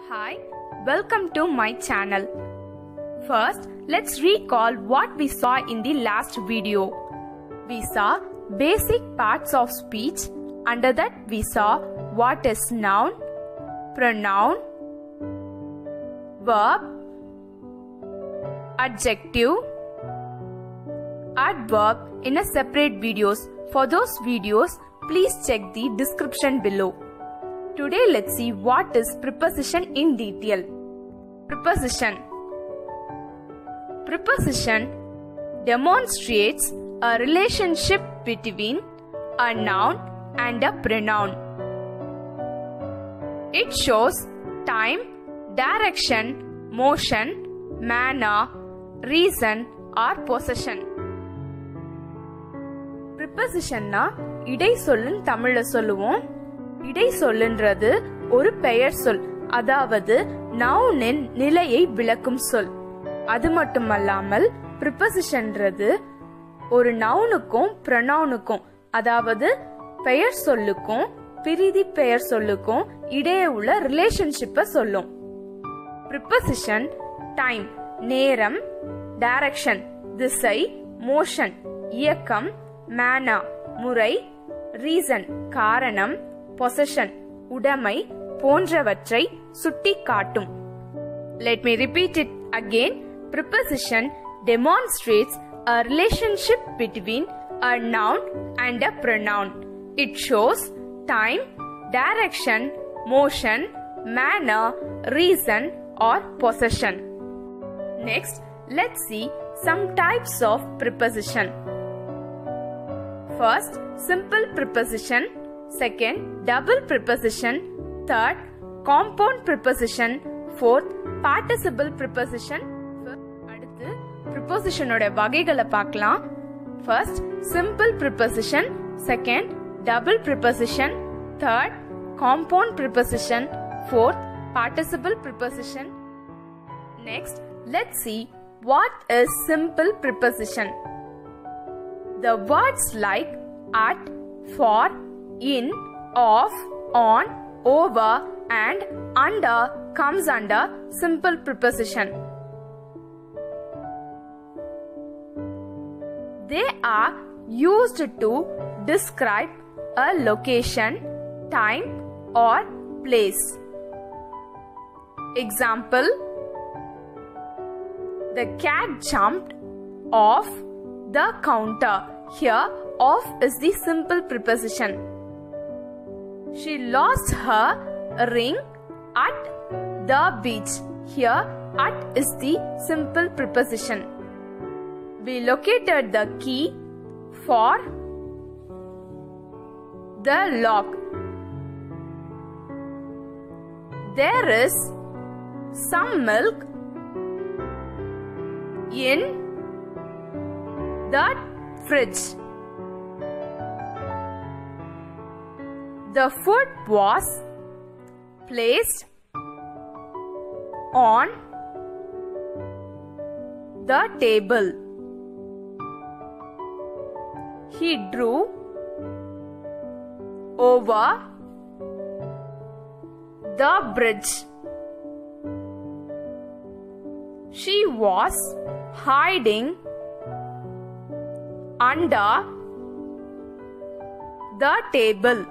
Hi, welcome to my channel. First, let's recall what we saw in the last video. We saw basic parts of speech. Under that, we saw what is noun, pronoun, verb, adjective, adverb in a separate videos. For those videos, please check the description below. Today, let's see what is preposition in detail. Preposition. Preposition demonstrates a relationship between a noun and a pronoun. It shows time, direction, motion, manner, reason or possession. Preposition na இடை சொல்லுன்னு தமிழ்ல சொல்லுவோம். இடை சொல்லுன்றது ஒரு பெயர் சொல், அதாவது நவுனின் நிலையை விளக்கும் சொல். அது மட்டுமல்லாமல் prepositionன்றது ஒரு நவுனுக்கும் ப்ரொனவுனுக்கும், அதாவது பெயர் சொல்லுக்கும் பிரிதி பெயர் சொல்லுக்கும் இடையே உள்ள ரிலேஷன்ஷிப்பை சொல்லும். preposition டைம் நேரம், டைரக்ஷன் திசை, மோஷன் இயக்கம், மேனர் முறை, ரீசன் காரணம், பொசஷன் உடைமை போன்றவற்றை சுட்டிக்காட்டும். Let me repeat it again. Preposition demonstrates a relationship between a noun and a pronoun. It shows time, direction, motion, manner, reason or possession. Next, let's see some types of preposition. First, simple preposition. Second, double preposition. Third, compound preposition. Fourth, participle preposition. அடுத்து preposition ஓட வகைகளை பார்க்கலாம். First, simple preposition. Second, double preposition. Third, compound preposition. Fourth, participle preposition. Next, let's see what is simple preposition. The words like at, for, in, of, on, over and under comes under simple preposition. They are used to describe a location, time or place. Example: the cat jumped off the counter. Here, off is the simple preposition. She lost her ring at the beach. Here, at is the simple preposition. We located the key for the lock. There is some milk in the fridge. The food was placed on the table. He drew over the bridge. She was hiding under the table.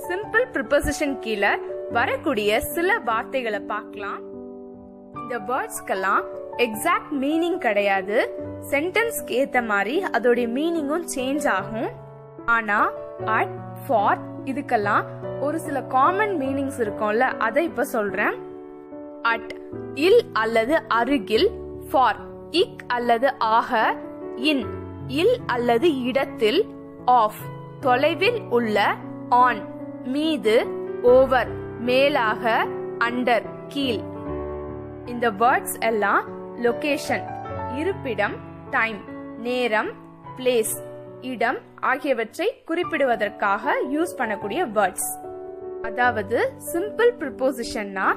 Simple preposition கீழ வரக்கூடிய சில வார்த்தைகளை பார்க்கலாம். இந்த வேர்ட்ஸ்க்கெல்லாம் exact meaning கிடையாது. சென்டென்ஸ்க்கு ஏத்த மாதிரி அதோட மீனிங்கும் சேஞ்ச் ஆகும். ஆனா at, for இதுக்கெல்லாம் ஒரு சில காமன் மீனிங்ஸ் இருக்கும்ல, அதை இப்ப சொல்றேன். at இல் அல்லது அருகில், for இக் அல்லது ஆக, in இல் அல்லது இடத்தில், off தொலைவில் உள்ள, on மீது, ஓவர் மேலாக, அண்டர் கீழ். இந்த வேர்ட்ஸ் எல்லாம் லொகேஷன் இருப்பிடம், டைம் நேரம், பிளேஸ் இடம் ஆகியவற்றை குறிப்பிடுவதற்காக யூஸ் பண்ணக்கூடிய வேர்ட்ஸ். அதாவது சிம்பிள் ப்ரிப்போசிஷன்னா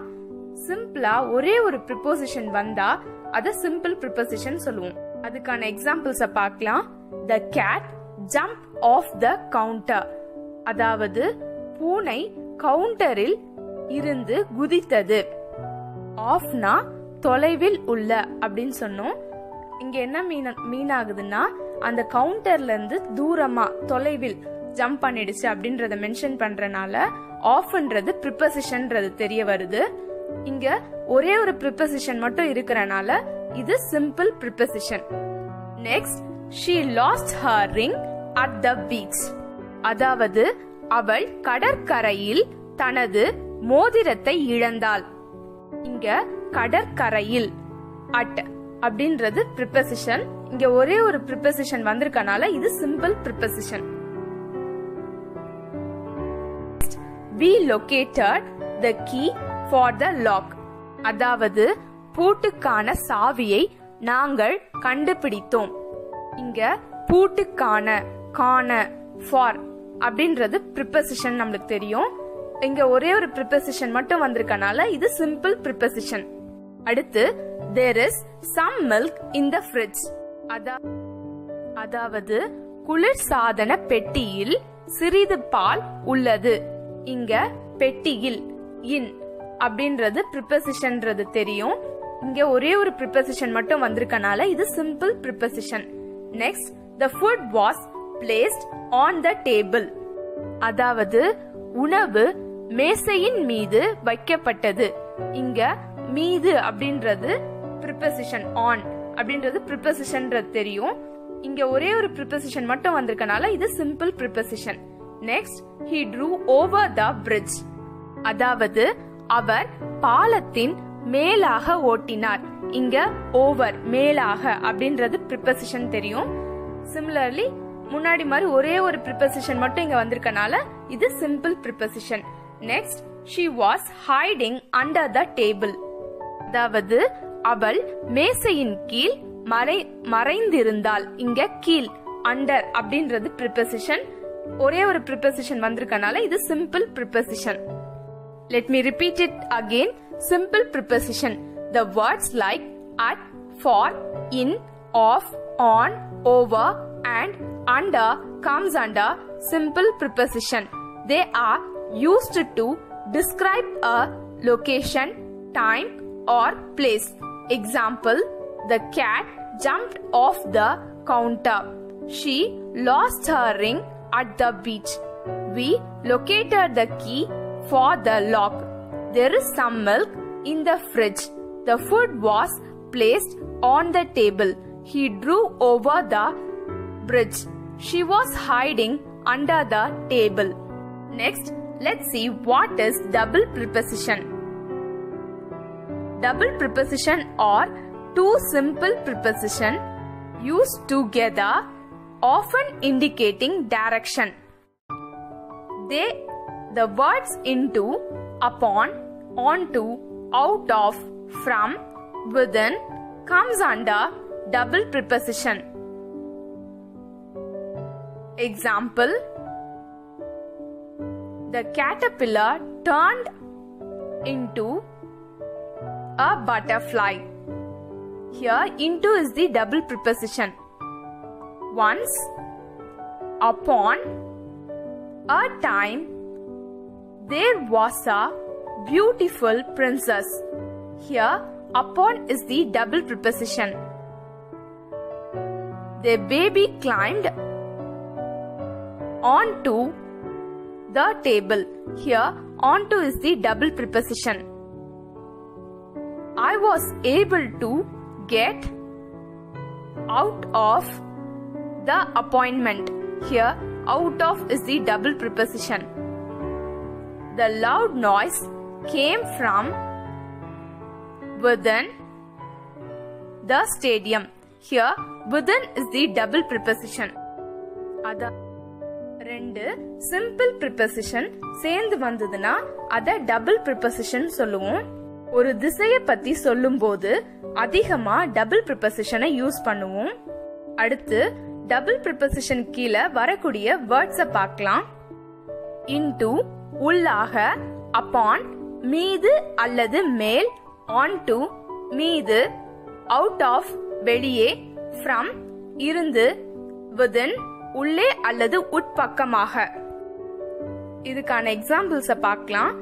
சிம்பிளா ஒரே ஒரு ப்ரிப்போசிஷன் வந்தா அத சிம்பிள் ப்ரிப்போசிஷன் சொல்லுவோம். அதுக்கான எக்ஸாம்பிள்ஸ பார்க்கலாம். The cat jumped off the counter. அதாவது பூனை கவுண்டரில் இருந்து குதித்தது. ஆஃப்னா தொலைவில் உள்ள அப்படின்னு சொன்னோம். இங்க என்ன மீன் ஆகுதுன்னா அந்த கவுண்டர்ல இருந்து தூரமா தொலைவில் ஜம்ப் பண்ணிடுச்சு அப்படின்றத மென்ஷன் பண்றனால ஆஃப்ன்றது ப்ரிபோசிஷன்ன்றது தெரிய வருது. இங்க ஒரே ஒரு ப்ரிபோசிஷன் மட்டும் இருக்கறனால இது simple preposition. Next, she lost her ring at the beach. அதாவது அவள் கடற்கரையில் தனது மோதிரத்தை இழந்தாள். இங்க கடற்கரையில் அட் அப்படின்றது ப்ரிபோசிஷன். இங்க ஒரே ஒரு ப்ரிபோசிஷன் வந்திருக்கனால இது simple preposition. We located the key for the lock. அதாவது பூட்டுக்கான சாவியை நாங்கள் கண்டுபிடித்தோம். இங்க பூட்டுக்கான காண ஃபார் அப்படின்றது ப்ரிபோசிஷன் நமக்கு தெரியும். இங்க ஒரே ஒரு ப்ரிபோசிஷன் மட்டும் வந்திருக்கனால இது சிம்பிள் ப்ரிபோசிஷன். அடுத்து there is some milk in the fridge. அதாவது குளிர்சாதன பெட்டியில் சிறிது பால் உள்ளது. இங்க பெட்டியில் இன் அப்படின்றது ப்ரிபோசிஷன்ன்றது தெரியும். இங்க ஒரே ஒரு ப்ரிபோசிஷன் மட்டும் வந்திருக்கனால இது simple preposition. Next, the food was placed on the table. அதாவது உணவு மேசையின் மீது வைக்கப்பட்டது. இங்க மீது அப்படின்றது ப்ரிபோசிஷன், ஆன் அப்படின்றது ப்ரிபோசிஷன்ன்றது தெரியும். இங்க ஒரே ஒரு ப்ரிபோசிஷன் மட்டும் வந்திருக்கனால இது simple preposition. Next, he drew over the bridge. அதாவது அவர் பாலத்தின் மேலாக ஓட்டினார். இங்க ஓவர் மேலாக அப்படின்றது ப்ரிபோசிஷன் தெரியும். சிமிலர்லி முன்னாடி மாதிரி ஒரே ஒரு ப்ரிபோசிஷன் மட்டும் இங்க வந்திருக்கனால இது simple preposition. Next, she was hiding under the table. அதாவது அவள் மேசையின் கீழ் மறைந்திருந்தாள். இங்க கீழ் அண்டர் அப்படின்றது ப்ரிபோசிஷன். ஒரே ஒரு ப்ரிபோசிஷன் வந்திருக்கனால இது simple preposition. Let me repeat it again. Simple preposition. The words like at, for, in, of, on, over and under comes under simple preposition. They are used to describe a location, time or place. Example, the cat jumped off the counter. She lost her ring at the beach. We located the key for the lock. There is some milk in the fridge. The food was placed on the table. He drew over the bridge. She was hiding under the table. Next, let's see what is double preposition. Double preposition are two simple prepositions used together, often indicating direction. The words into, upon, onto, out of, from, within comes under double preposition. Example, the caterpillar turned into a butterfly. Here into is the double preposition. Once, upon a time, there was a beautiful princess. Here upon is the double preposition. The baby climbed onto the table. Here onto is the double preposition. I was able to get out of the appointment. Here out of is the double preposition. The loud noise came from within the stadium. Here within is the double preposition. ரெண்டு simple preposition சேர்ந்து வந்ததுன்னா அத double preposition சொல்லுவோம். ஒரு திசையை பத்தி சொல்லும்போது அதிகமா டபுள் ப்ரிபோசிஷனை யூஸ் பண்ணுவோம். அடுத்து டபுள் ப்ரிபோசிஷன் கீழே வரக்கூடிய வேர்ட்ஸை பார்க்கலாம். இன்டு உள்ளாக, அப்பான் மீது அல்லது மேல், onto மீது, out of வெளியே, from இருந்து, within உள்ளே அல்லது உட்பக்கமாக. இதுக்கான எக்ஸாம்பிள்ஸை பார்க்கலாம்.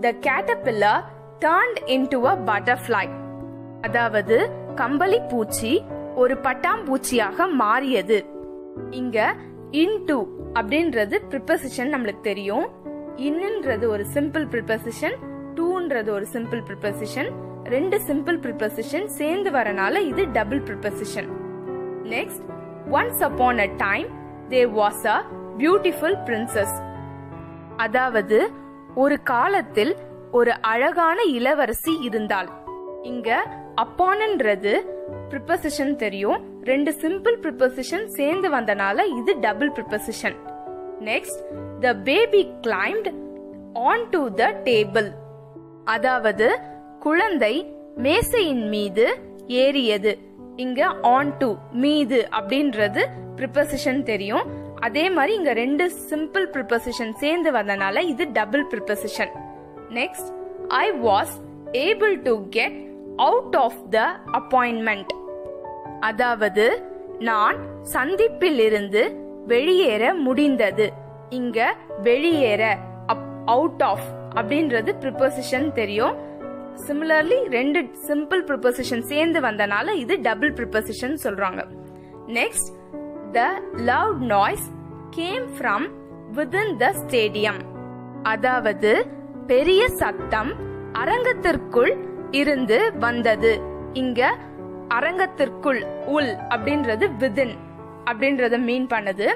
the caterpillar turned into a butterfly. அதாவது கம்பளி பூச்சி ஒரு பட்டாம்பூச்சியாக மாறியது. இங்க into அப்படின்றது preposition நம்மளுக்கு தெரியும். inன்றது ஒரு simple preposition, toன்றது ஒரு simple preposition. ரெண்டு simple preposition சேர்ந்து வரனால இது double preposition. Next, once upon a time there was a beautiful princess. அதாவது ஒரு காலத்தில் ஒரு அழகான இளவரசி இருந்தாள். இங்க upon-ன்றது preposition தெரியும். ரெண்டு simple preposition சேர்ந்து வந்தனால இது double preposition. Next, the baby climbed onto the table. அதாவது குழந்தை மேசையின் மீது ஏறியது. இங்க onto மீது அப்படின்றது preposition தெரியும். அதே மாதிரி இங்க ரெண்டு simple preposition சேர்ந்து வந்தனால இது double preposition. Next, I was able to get out of the appointment. அதாவது நான் சந்திப்பில் இருந்து வெளியேற முடிந்தது. இங்க வெளியேற out of அப்படின்றது preposition தெரியும். Similarly ரெண்டு simple preposition சேர்ந்து வந்தனால இது double preposition சொல்றாங்க. Next, the loud noise came from within the stadium. அதாவது பெரிய சத்தம் அரங்கத்திற்குள் இருந்து வந்தது. இங்க அரங்கத்திற்குள் உள் அப்படின்றது within அப்படின்றத மீன் பண்ணுது.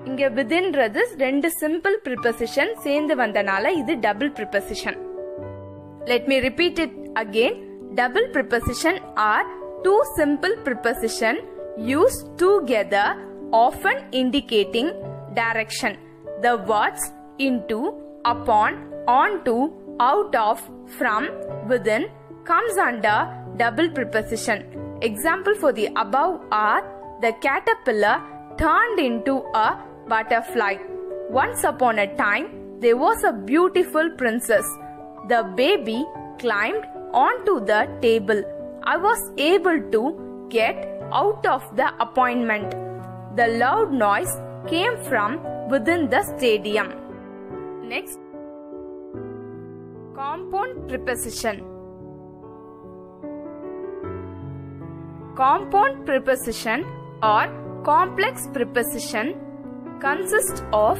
இங்க withinன்றது ரெண்டு simple preposition சேர்ந்து வந்தனால இது double preposition. Let me repeat it again. Double preposition are two simple preposition used together, often indicating direction. The words into, upon, onto, out of, from, within comes under double preposition. Example for the above are: the caterpillar turned into a butterfly. Once upon a time there was a beautiful princess. The baby climbed onto the table. I was able to get out of the appointment. The loud noise came from within the stadium. Next, compound preposition. Compound preposition or complex preposition consist of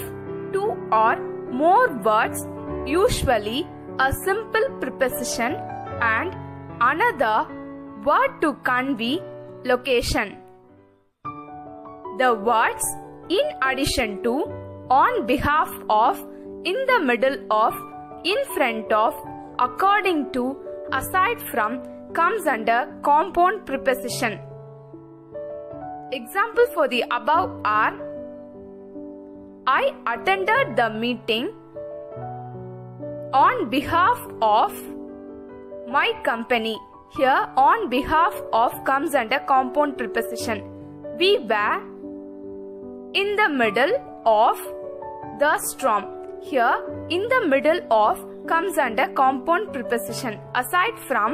two or more words, usually a simple preposition and another word to convey location. The words in addition to, on behalf of, in the middle of, in front of, according to, aside from comes under compound preposition. Example for the above are: I attended the meeting on behalf of my company. Here on behalf of comes under compound preposition. We were in the middle of the storm. Here in the middle of comes under compound preposition. Aside from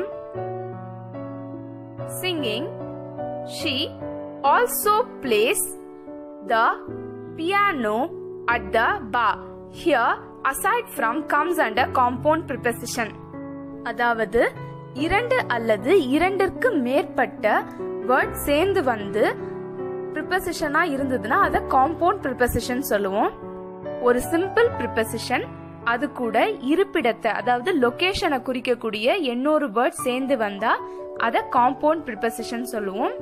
singing, she also plays the piano at the bar. Here aside from comes under compound preposition. அதாவது இரண்டு அல்லது இரண்டிற்கு மேற்பட்ட word சேர்ந்து வந்து preposition-ஆ இருந்ததுன்னா அத compound preposition சொல்லுவோம். ஒரு simple preposition அது கூட இருப்பிடத்தை அதாவது லொகேஷனை குறிக்கக்கூடிய இன்னொரு வேர்ட் சேர்ந்து வந்தா அத compound preposition சொல்லுவோம்.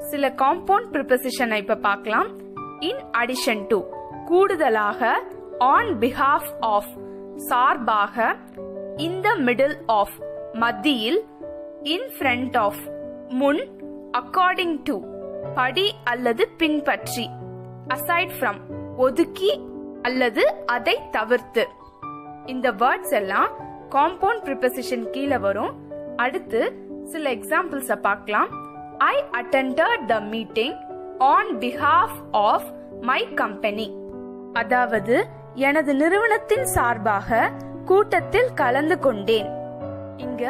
சில compound preposition இப்ப பார்க்கலாம். In addition to கூடுதலாக, on behalf of சார்பாக, in the middle of மத்தியில், in front of முன், according to படி அல்லது பின்பற்றி, aside from ஒதுக்கி அல்லது அதை தவிர்த்து. இந்த வேர்ட்ஸ் எல்லாம் compound preposition கீழ வரும். அடுத்து சில எக்ஸாம்பிள்ஸ் பார்க்கலாம். I attended the meeting on behalf of my company. அதாவது எனது நிறுவனத்தின் சார்பாக கூட்டத்தில் கலந்து கொண்டேன். இங்க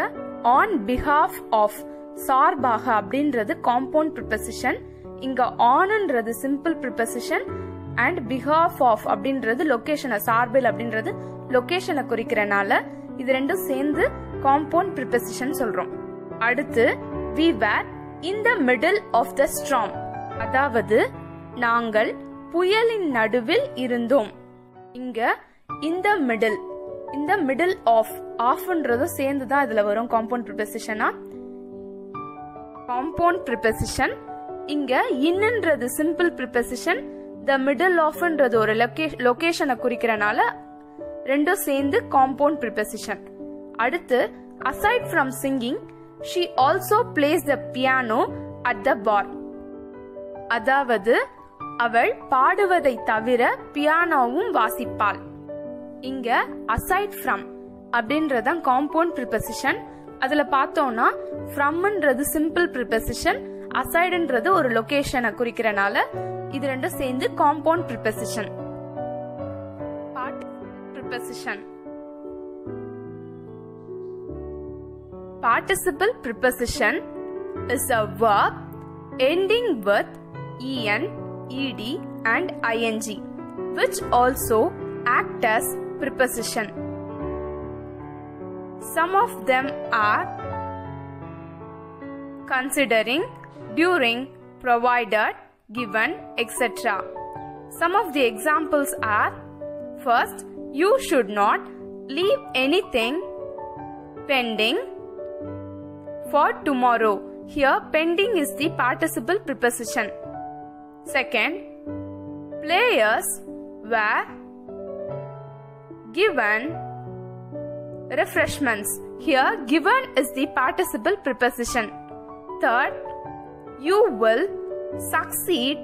on behalf of சார்பாக அப்படின்றது compound preposition. இங்க onன்றது simple preposition and behalf of அப்படின்றது லொகேஷனை சார்பில் அப்படின்றது லொகேஷனை குறிக்கிறனால இது ரெண்டும் சேர்ந்து காம்பவுண்ட் ப்ரிபோசிஷன் சொல்றோம். அடுத்து we were in the middle of the storm. அதாவது நாங்கள் புயலின் நடுவில் இருந்தோம். இங்க in the middle of ஆஃப்ன்றது சேர்ந்து தான் இதுல வரும் காம்பவுண்ட் ப்ரிபோசிஷனா. காம்பவுண்ட் ப்ரிபோசிஷன் இங்க இன்னன்றது சிம்பிள் ப்ரிபோசிஷன், the middle ofன்றது ஒரு லொகேஷனை குறிக்கிறனால ரெண்டும் சேர்ந்து காம்பவுண்ட் ப்ரிபோசிஷன். அடுத்து aside from singing she also plays the piano at the bar. அதாவது அவள் பாடுவதை தவிர பியானோவும் வாசிப்பாள். இங்க aside from அப்படின்றதான் காம்பவுண்ட் ப்ரிபோசிஷன். அதுல பார்த்தோம்னா fromன்றது சிம்பிள் ப்ரிபோசிஷன், asideன்றது ஒரு லொகேஷனை குறிக்கிறனால இது ரெண்டும் சேர்ந்து compound preposition. Preposition. Participle preposition is a verb ending with en, ed and ing, which also act as preposition. Some of them are considering, during, provided, given, etc. Some of the examples are: first, you should not leave anything pending for tomorrow. Here pending is the participle preposition. Second, players were given refreshments. Here given is the participle preposition. Third, you will succeed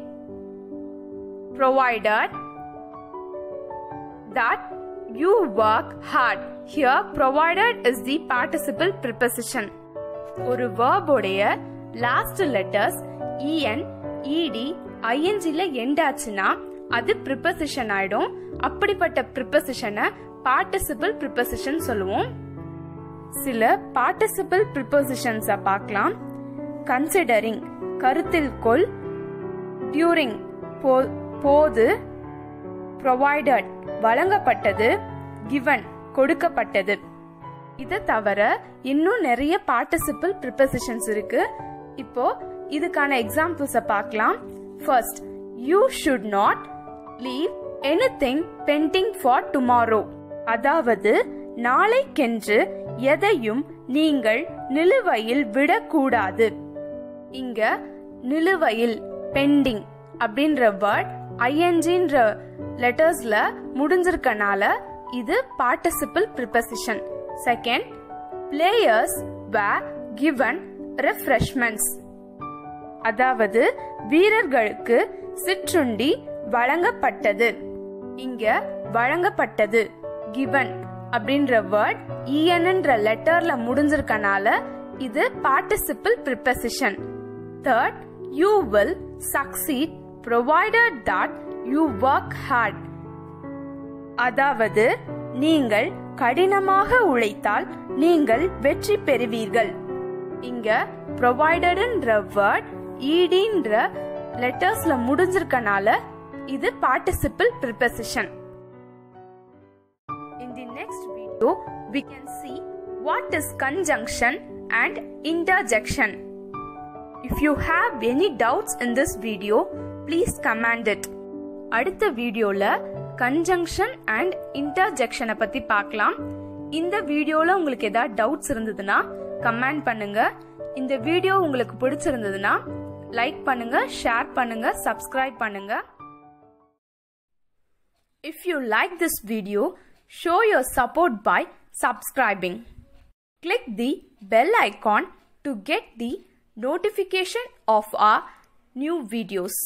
provided that you work hard. Here provided is the participle preposition. ஒரு verb உடைய last letters en, ed, ingல end ஆச்சுன்னா அது preposition ஆயிடும். அப்படிப்பட்ட prepositionஐ participle preposition சொல்லுவோம். சில participle prepositions பார்க்கலாம். considering கருத்தில் கொள், during போது, provided வழங்கப்பட்டது, given கொடுக்கப்பட்டது. இதை தவிர இன்னும் நிறைய பார்ட்டிசிபிள் ப்ரிபோசிஷன்ஸ் இருக்கு. இப்போ இதுக்கான எக்ஸாம்பிள்ஸ் பார்க்கலாம். First, you should not leave anything pending for tomorrow. அதாவது நாளைக்கென்று எதையும் நீங்கள் நிலுவையில் விடக்கூடாது. இங்க நிலுவையில் பெண்டிங் அப்படின்ற வேர்ட் ஐஎன்ஜின்ற லெட்டர்ஸ்ல முடிஞ்சிருக்கனால இது participle preposition. Second, players were given refreshments. அதாவது வீரர்களுக்கு சிற்றுண்டி வழங்கப்பட்டது. இங்க வழங்கப்பட்டது given அப்படின்ற வேர்ட் enன்ற லெட்டர்ல முடிஞ்சிருக்கனால இது participle preposition. Third, you will succeed provided that you work hard. அதாவது நீங்கள் கடினமாக உழைத்தால் நீங்கள் வெற்றி பெறுவீர்கள். இங்க providedன்ற வேர்ட் edன்ற லெட்டர்ஸ்ல முடிஞ்சிருக்கனால இது participle preposition. In the next video we can see what is conjunction and interjection. If you have any doubts in this video, please comment it. அடுத்த வீடியோல கன்ஜங்ஷன் அண்ட் இன்டர்ஜெக்ஷனை பத்தி பார்க்கலாம். இந்த வீடியோல உங்களுக்கு ஏதாவது டவுட்ஸ் இருந்ததுன்னா கமெண்ட் பண்ணுங்க. இந்த வீடியோ உங்களுக்கு பிடிச்சிருந்ததுன்னா லைக் பண்ணுங்க, ஷேர் பண்ணுங்க, சப்ஸ்கிரைப் பண்ணுங்க. If you like this video, show your support by subscribing. Click the bell icon to get the notification of our new videos.